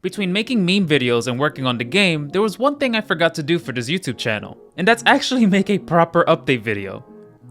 Between making meme videos and working on the game, there was one thing I forgot to do for this YouTube channel, and that's actually make a proper update video.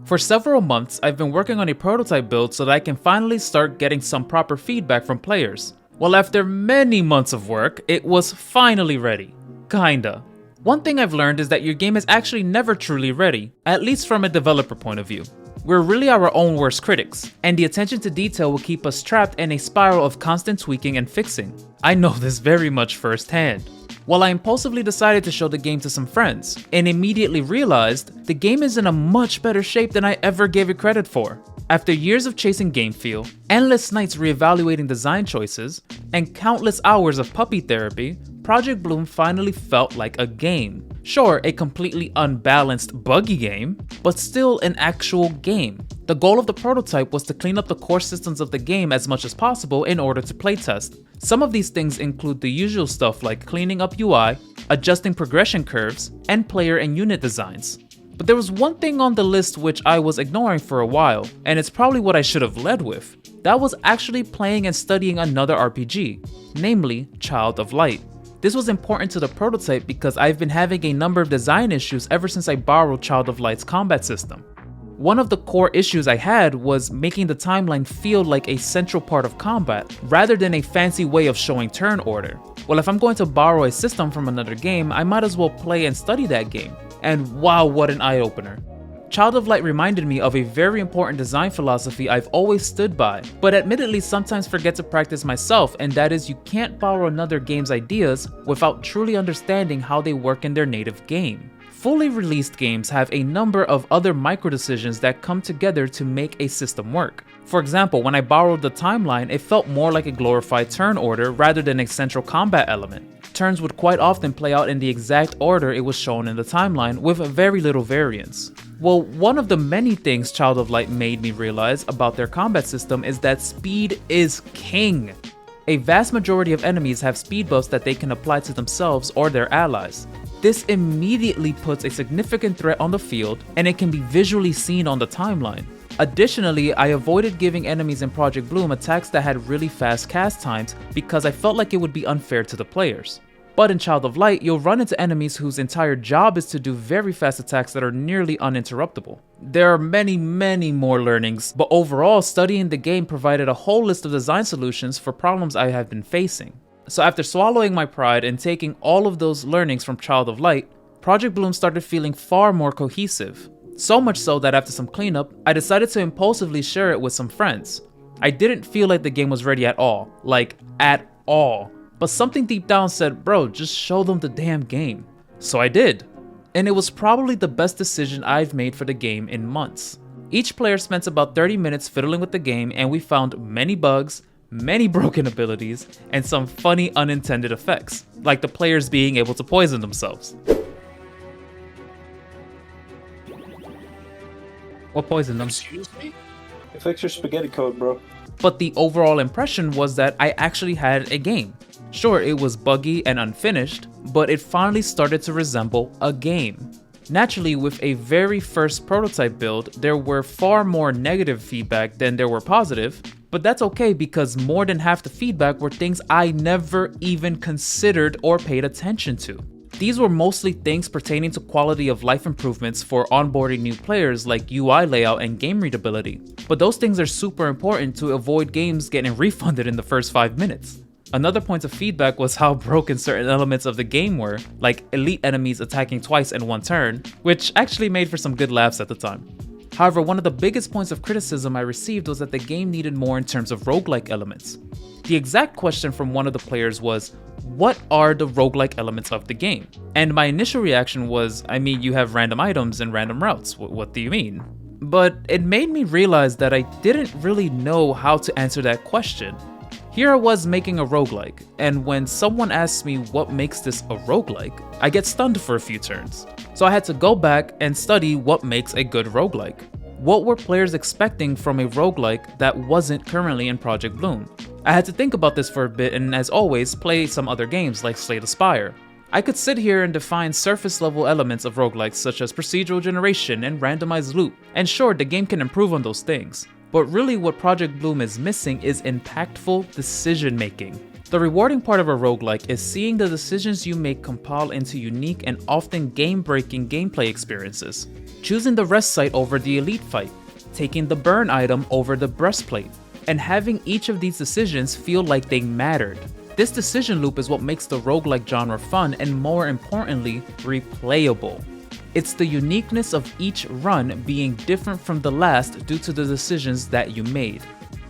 For several months, I've been working on a prototype build so that I can finally start getting some proper feedback from players. Well, after many months of work, it was finally ready. Kinda. One thing I've learned is that your game is actually never truly ready, at least from a developer point of view. We're really our own worst critics, and the attention to detail will keep us trapped in a spiral of constant tweaking and fixing. I know this very much firsthand. Well, I impulsively decided to show the game to some friends, and immediately realized the game is in a much better shape than I ever gave it credit for. After years of chasing game feel, endless nights reevaluating design choices, and countless hours of puppy therapy, Project Bloom finally felt like a game. Sure, a completely unbalanced, buggy game, but still an actual game. The goal of the prototype was to clean up the core systems of the game as much as possible in order to playtest. Some of these things include the usual stuff like cleaning up UI, adjusting progression curves, and player and unit designs. But there was one thing on the list which I was ignoring for a while, and it's probably what I should have led with. That was actually playing and studying another RPG, namely Child of Light. This was important to the prototype because I've been having a number of design issues ever since I borrowed Child of Light's combat system. One of the core issues I had was making the timeline feel like a central part of combat, rather than a fancy way of showing turn order. Well, if I'm going to borrow a system from another game, I might as well play and study that game. And wow, what an eye-opener. Child of Light reminded me of a very important design philosophy I've always stood by, but admittedly sometimes forget to practice myself, and that is you can't borrow another game's ideas without truly understanding how they work in their native game. Fully released games have a number of other micro decisions that come together to make a system work. For example, when I borrowed the timeline, it felt more like a glorified turn order rather than a central combat element. Turns would quite often play out in the exact order it was shown in the timeline with very little variance. Well, one of the many things Child of Light made me realize about their combat system is that speed is king. A vast majority of enemies have speed buffs that they can apply to themselves or their allies. This immediately puts a significant threat on the field, and it can be visually seen on the timeline. Additionally, I avoided giving enemies in Project Bloom attacks that had really fast cast times because I felt like it would be unfair to the players. But in Child of Light, you'll run into enemies whose entire job is to do very fast attacks that are nearly uninterruptible. There are many more learnings, but overall, studying the game provided a whole list of design solutions for problems I have been facing. So after swallowing my pride and taking all of those learnings from Child of Light, Project Bloom started feeling far more cohesive. So much so that after some cleanup, I decided to impulsively share it with some friends. I didn't feel like the game was ready at all, like at all. But something deep down said, bro, just show them the damn game. So I did. And it was probably the best decision I've made for the game in months. Each player spent about 30 minutes fiddling with the game, and we found many bugs, many broken abilities, and some funny unintended effects, like the players being able to poison themselves. What poisoned them? Excuse me? Fix your spaghetti code, bro. But the overall impression was that I actually had a game. Sure, it was buggy and unfinished, but it finally started to resemble a game. Naturally, with a very first prototype build, there were far more negative feedback than there were positive, but that's okay because more than half the feedback were things I never even considered or paid attention to. These were mostly things pertaining to quality of life improvements for onboarding new players like UI layout and game readability, but those things are super important to avoid games getting refunded in the first 5 minutes. Another point of feedback was how broken certain elements of the game were, like elite enemies attacking twice in one turn, which actually made for some good laughs at the time. However, one of the biggest points of criticism I received was that the game needed more in terms of roguelike elements. The exact question from one of the players was, what are the roguelike elements of the game? And my initial reaction was, I mean, you have random items and random routes, what do you mean? But it made me realize that I didn't really know how to answer that question. Here I was making a roguelike, and when someone asks me what makes this a roguelike, I get stunned for a few turns. So I had to go back and study what makes a good roguelike. What were players expecting from a roguelike that wasn't currently in Project Bloom? I had to think about this for a bit and, as always, play some other games like Slay the Spire. I could sit here and define surface level elements of roguelikes such as procedural generation and randomized loot, and sure, the game can improve on those things. But really what Project Bloom is missing is impactful decision making. The rewarding part of a roguelike is seeing the decisions you make compile into unique and often game-breaking gameplay experiences. Choosing the rest site over the elite fight, taking the burn item over the breastplate, and having each of these decisions feel like they mattered. This decision loop is what makes the roguelike genre fun and, more importantly, replayable. It's the uniqueness of each run being different from the last due to the decisions that you made.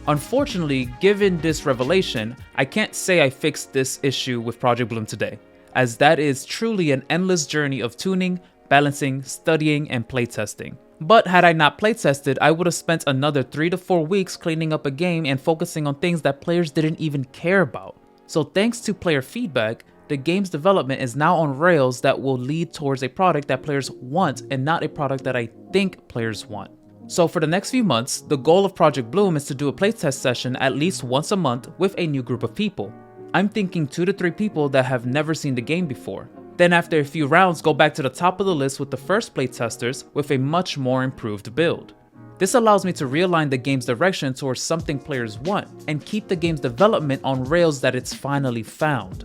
Unfortunately, given this revelation, I can't say I fixed this issue with Project Bloom today, as that is truly an endless journey of tuning, balancing, studying, and playtesting. But had I not playtested, I would have spent another 3 to 4 weeks cleaning up a game and focusing on things that players didn't even care about. So thanks to player feedback, the game's development is now on rails that will lead towards a product that players want and not a product that I think players want. So for the next few months, the goal of Project Bloom is to do a playtest session at least once a month with a new group of people. I'm thinking 2 to 3 people that have never seen the game before. Then after a few rounds, go back to the top of the list with the first playtesters with a much more improved build. This allows me to realign the game's direction towards something players want and keep the game's development on rails that it's finally found.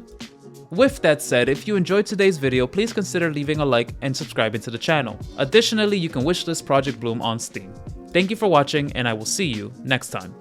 With that said, if you enjoyed today's video, please consider leaving a like and subscribing to the channel. Additionally, you can wishlist Project Bloom on Steam. Thank you for watching, and I will see you next time.